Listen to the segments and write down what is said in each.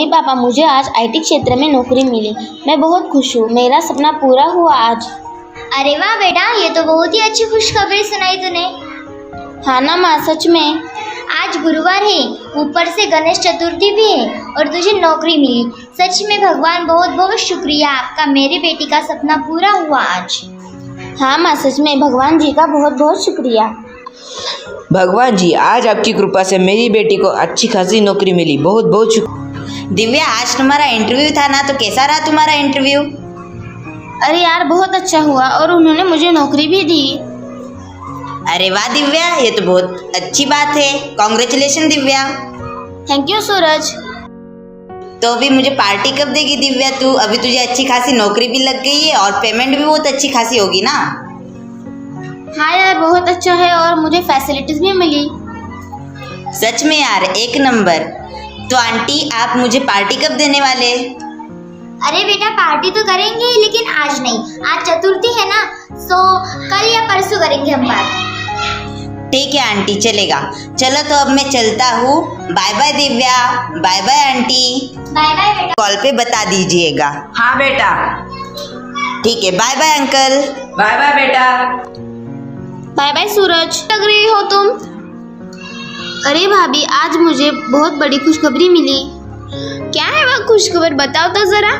Mummy papa, मुझे आज IT क्षेत्र में नौकरी मिली। मैं बहुत खुश हूँ। मेरा सपना पूरा हुआ आज। अरे वाह बेटा, ये तो बहुत ही अच्छी खुशखबरी सुनाई तूने। हाँ ना माँ, सच में। आज गुरुवार है, ऊपर से गणेश चतुर्थी भी है और तुझे नौकरी मिली। सच में भगवान बहुत बहुत शुक्रिया आपका, मेरी बेटी का सपना पूरा हुआ आज। हाँ माँ, सच में भगवान जी का बहुत बहुत शुक्रिया। भगवान जी, आज आपकी कृपा से मेरी बेटी को अच्छी खासी नौकरी मिली। बहुत बहुत शुक्रिया। दिव्या, आज तुम्हारा इंटरव्यू था ना, तो कैसा रहा तुम्हारा इंटरव्यू? अरे यार, बहुत अच्छा हुआ और उन्होंने मुझे नौकरी भी दी। अरे वाह दिव्या, ये तो बहुत अच्छी बात है। कॉन्ग्रेचुलेशन दिव्या। थैंक यू सूरज। तो अभी मुझे पार्टी कब देगी दिव्या तू? अभी तुझे अच्छी खासी नौकरी भी लग गई है और पेमेंट भी बहुत अच्छी खासी होगी ना? हाँ यार, बहुत अच्छा है और मुझे फैसिलिटीज भी मिली। सच में यार, एक नंबर। तो आंटी, आप मुझे पार्टी कब देने वाले? अरे बेटा, पार्टी तो करेंगे लेकिन आज नहीं। आज चतुर्थी है ना, तो कल या परसों करेंगे हम पार्टी। ठीक है आंटी, चलेगा। चलो तो अब मैं चलता हूँ। Bye bye Divya. Bye bye aunty. Bye bye बेटा। कॉल पे बता दीजिएगा। हाँ बेटा। ठीक है, bye bye uncle. Bye bye बेटा। Bye bye Suraj. लग रही हो तुम? अरे भाभी, आज मुझे बहुत बड़ी खुशखबरी मिली। क्या है वह खुशखबर, बताओ तो जरा।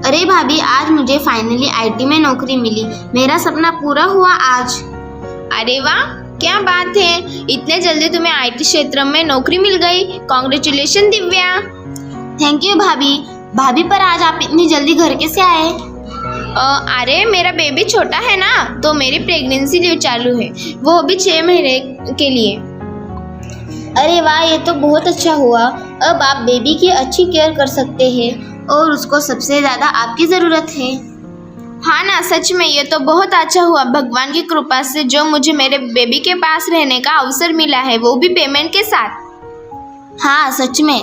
अरे भाभी, आज मुझे फाइनली आईटी में नौकरी मिली। मेरा सपना पूरा हुआ आज। अरे वाह, क्या बात है, इतने जल्दी तुम्हें आईटी क्षेत्र में नौकरी मिल गई। कॉन्ग्रेचुलेशन दिव्या। थैंक यू भाभी। भाभी, पर आज आप इतनी जल्दी घर कैसे आए? अरे मेरा बेबी छोटा है ना, तो मेरी प्रेगनेंसी लीव चालू है, वो भी 6 महीने के लिए। अरे वाह, ये तो बहुत अच्छा हुआ। अब आप बेबी की अच्छी केयर कर सकते हैं और उसको सबसे ज़्यादा आपकी ज़रूरत है। हाँ ना, सच में ये तो बहुत अच्छा हुआ। भगवान की कृपा से जो मुझे मेरे बेबी के पास रहने का अवसर मिला है, वो भी पेमेंट के साथ। हाँ सच में।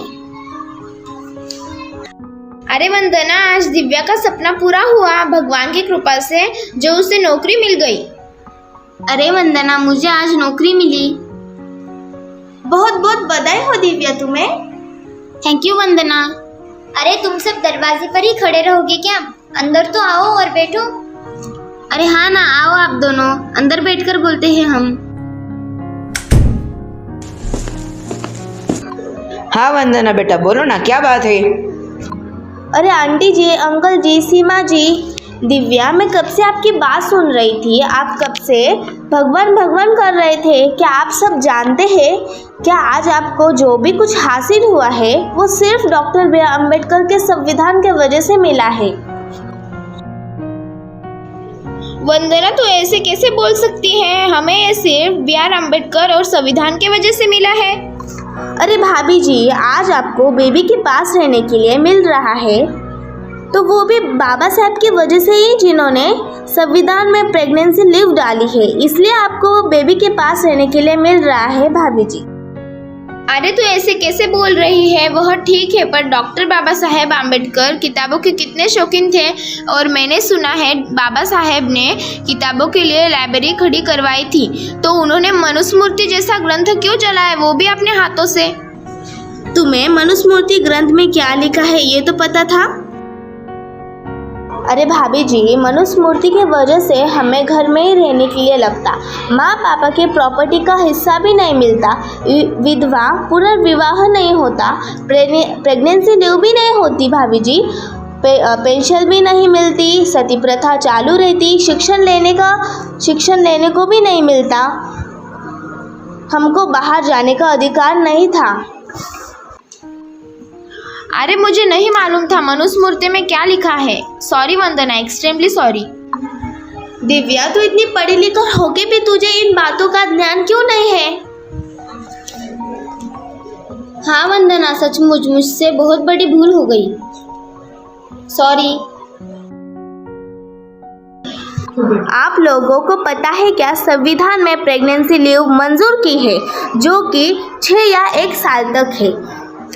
अरे वंदना, आज दिव्या का सपना पूरा हुआ भगवान की कृपा से, जो उसे नौकरी मिल गई। अरे वंदना, मुझे आज नौकरी मिली। बहुत बहुत बधाई हो दिव्या तुम्हें। थैंक यू वंदना। अरे तुम सब दरवाजे पर ही खड़े रहोगे क्या? अंदर तो आओ और बैठो। अरे हाँ ना, आओ आप दोनों, अंदर बैठकर बोलते हैं हम। हाँ वंदना बेटा, बोलो ना, क्या बात है? अरे आंटी जी, अंकल जी, सीमा जी, दिव्या, मैं कब से आपकी बात सुन रही थी। आप कब से भगवान भगवान कर रहे थे। क्या आप सब जानते हैं, क्या आज आपको जो भी कुछ हासिल हुआ है, वो सिर्फ डॉक्टर बी आर अम्बेडकर के संविधान के वजह से मिला है। वंदना, तो ऐसे कैसे बोल सकती है? हमें ये सिर्फ बी आर अम्बेडकर और संविधान के वजह से मिला है। अरे भाभी जी, आज आपको बेबी के पास रहने के लिए मिल रहा है, तो वो भी बाबा साहब की वजह से ही, जिन्होंने संविधान में प्रेगनेंसी लीव डाली है, इसलिए आपको बेबी के पास रहने के लिए मिल रहा है भाभी जी। अरे तो ऐसे कैसे बोल रही है? वह ठीक है, पर डॉक्टर बाबा साहेब आम्बेडकर किताबों के कितने शौकीन थे, और मैंने सुना है बाबा साहेब ने किताबों के लिए लाइब्रेरी खड़ी करवाई थी, तो उन्होंने मनुस्मृति जैसा ग्रंथ क्यों चलाया, वो भी अपने हाथों से। तुम्हें मनुस्मृति ग्रंथ में क्या लिखा है ये तो पता था? अरे भाभी जी, मनुस्मृति की वजह से हमें घर में ही रहने के लिए लगता, माँ पापा के प्रॉपर्टी का हिस्सा भी नहीं मिलता, विधवा पुनर्विवाह नहीं होता, प्रेगनेंसी लीव भी नहीं होती भाभी जी, पेंशन भी नहीं मिलती, सती प्रथा चालू रहती, शिक्षण लेने को भी नहीं मिलता, हमको बाहर जाने का अधिकार नहीं था। अरे मुझे नहीं मालूम था मनुस्मृति में क्या लिखा है। सॉरी वंदना, एक्सट्रीमली सॉरी। दिव्या, तू इतनी पढ़ी लिखी होके भी तुझे इन बातों का ज्ञान क्यों नहीं है? हाँ वंदना, सचमुच मुझसे बहुत बड़ी भूल हो गई, सॉरी। आप लोगों को पता है क्या, संविधान में प्रेगनेंसी लीव मंजूर की है, जो कि 6 या 1 साल तक है।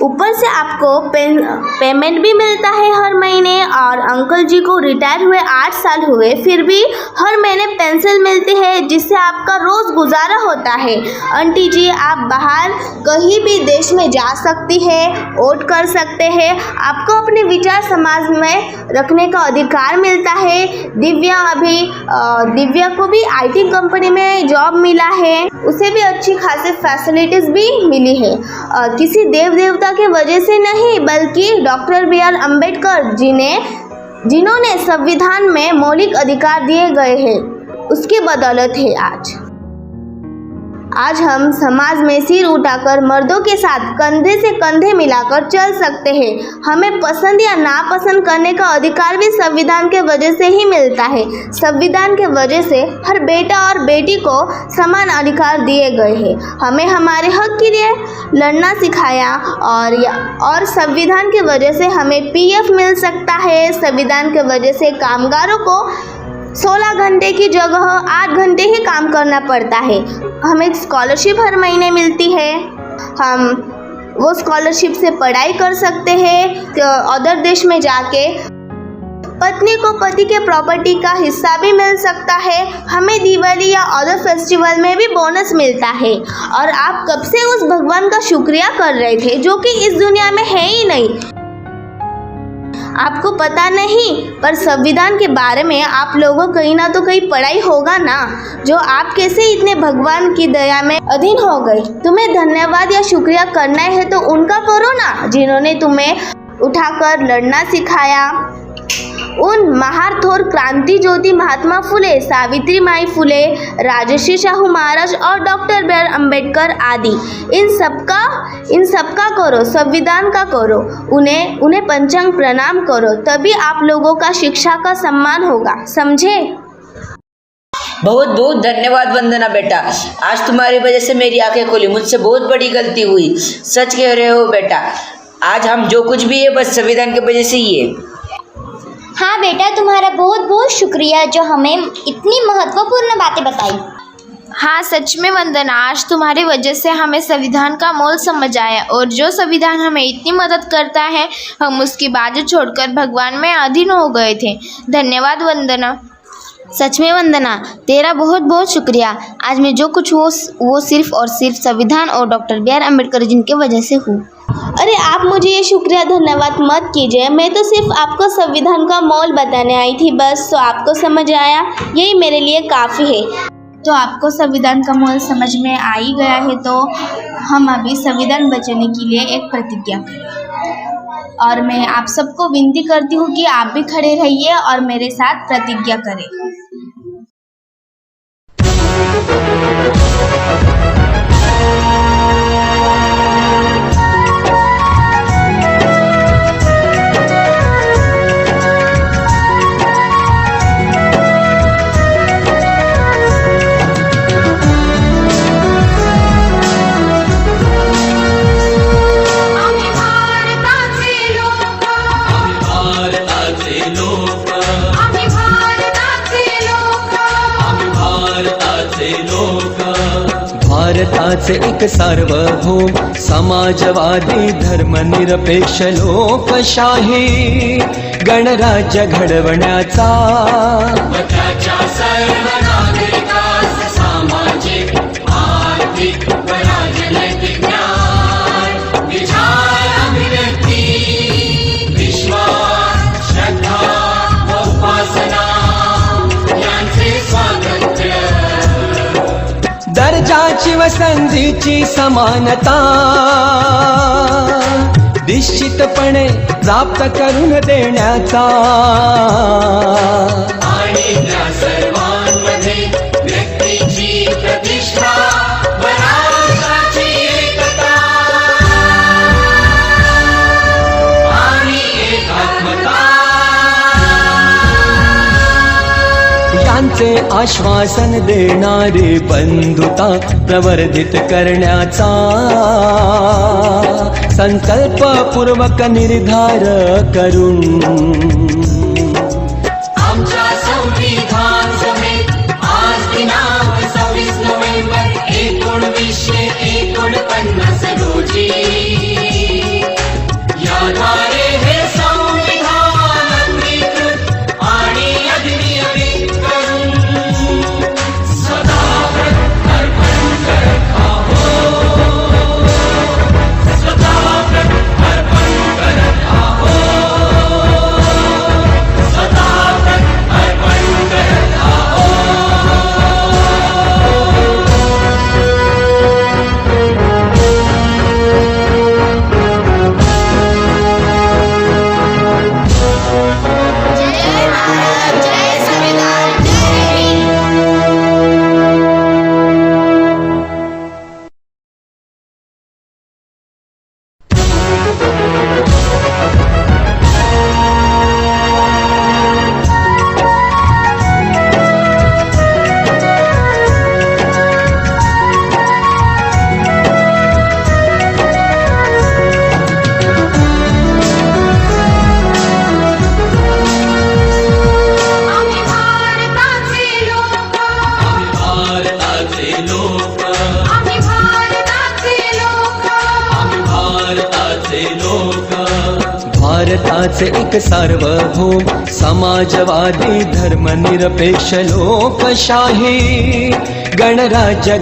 ऊपर से आपको पेमेंट भी मिलता है हर महीने। और अंकल जी को रिटायर हुए 8 साल हुए, फिर भी हर महीने पेंशन मिलती है जिससे आपका रोज़ गुजारा होता है। आंटी जी, आप बाहर कहीं भी देश में जा सकती है, वोट कर सकते हैं, आपको अपने विचार समाज में रखने का अधिकार मिलता है। दिव्या को भी IT कंपनी में जॉब मिला है, उसे भी अच्छी खासी फैसिलिटीज़ भी मिली है। किसी देव देवता की वजह से नहीं, बल्कि डॉक्टर BR अम्बेडकर जिन्होंने संविधान में मौलिक अधिकार दिए गए हैं, उसकी बदौलत है आज हम समाज में सिर उठाकर मर्दों के साथ कंधे से कंधे मिलाकर चल सकते हैं। हमें पसंद या नापसंद करने का अधिकार भी संविधान के वजह से ही मिलता है। संविधान के वजह से हर बेटा और बेटी को समान अधिकार दिए गए हैं। हमें हमारे हक के लिए लड़ना सिखाया और संविधान के वजह से हमें PF मिल सकता है। संविधान के वजह से कामगारों को 16 घंटे की जगह 8 घंटे ही काम करना पड़ता है। हमें स्कॉलरशिप हर महीने मिलती है, हम वो स्कॉलरशिप से पढ़ाई कर सकते हैं। अदर देश में जाके पत्नी को पति के प्रॉपर्टी का हिस्सा भी मिल सकता है। हमें दिवाली या अदर फेस्टिवल में भी बोनस मिलता है। और आप कब से उस भगवान का शुक्रिया कर रहे थे जो कि इस दुनिया में है ही नहीं। आपको पता नहीं, पर संविधान के बारे में आप लोगों कहीं ना तो कहीं पढ़ाई होगा ना, जो आप कैसे इतने भगवान की दया में अधीन हो गए। तुम्हें धन्यवाद या शुक्रिया करना है तो उनका करो ना, जिन्होंने तुम्हें उठाकर लड़ना सिखाया। उन महारथोर क्रांति ज्योति महात्मा फुले, सावित्री माई फुले, राजर्षि शाहू महाराज और डॉक्टर BR अम्बेडकर आदि, इन सबका करो, संविधान का करो, उन्हें पंचांग प्रणाम करो, तभी आप लोगों का शिक्षा का सम्मान होगा, समझे। बहुत बहुत धन्यवाद वंदना बेटा, आज तुम्हारी वजह से मेरी आंखें खुली। मुझसे बहुत बड़ी गलती हुई, सच कह रहे हो बेटा। आज हम जो कुछ भी है बस संविधान की वजह से ही है। हाँ बेटा, तुम्हारा बहुत बहुत शुक्रिया जो हमें इतनी महत्वपूर्ण बातें बताई। हाँ सच में वंदना, आज तुम्हारी वजह से हमें संविधान का मोल समझ आया। और जो संविधान हमें इतनी मदद करता है, हम उसकी बाजू छोड़कर भगवान में अधीन हो गए थे। धन्यवाद वंदना। सच में वंदना, तेरा बहुत बहुत शुक्रिया। आज मैं जो कुछ वो सिर्फ और सिर्फ संविधान और डॉक्टर BR अम्बेडकर जिनके वजह से हूँ। अरे आप मुझे ये शुक्रिया धन्यवाद मत कीजिए, मैं तो सिर्फ आपको संविधान का मोल बताने आई थी बस। तो आपको समझ आया, यही मेरे लिए काफ़ी है। तो आपको संविधान का मोल समझ में आ ही गया है, तो हम अभी संविधान बचाने के लिए एक प्रतिज्ञा करें। और मैं आप सबको विनती करती हूँ कि आप भी खड़े रहिए और मेरे साथ प्रतिज्ञा करें। भारताचे एक सार्वभौम समाजवादी धर्मनिरपेक्ष लोकशाही गणराज्य घडवण्याचा सर्व नागरिकास सामाजिक आर्थिक व राजनैतिक न्याय विचार अभिव्यक्ती विश्वास श्रद्धा व उपासना यांचे स्वातंत्र्य दर्जाची व संधीची समानता निश्चितपणे प्राप्त करून देण्याचा आणि त्या सर्वांमध्ये व्यक्तीची प्रतिष्ठा व राष्ट्राची एकता आणि एकात्मता यांचे आश्वासन देणारे बंधुता प्रवर्धित करण्याचा संकल्पपूर्वक निर्धार करून आमच्या संविधान सभेत आज दिनांक 26 नोव्हेंबर 1949 रोजी भारताचे एक सार्वभौम समाजवादी धर्मनिरपेक्ष लोकशाही गणराज्य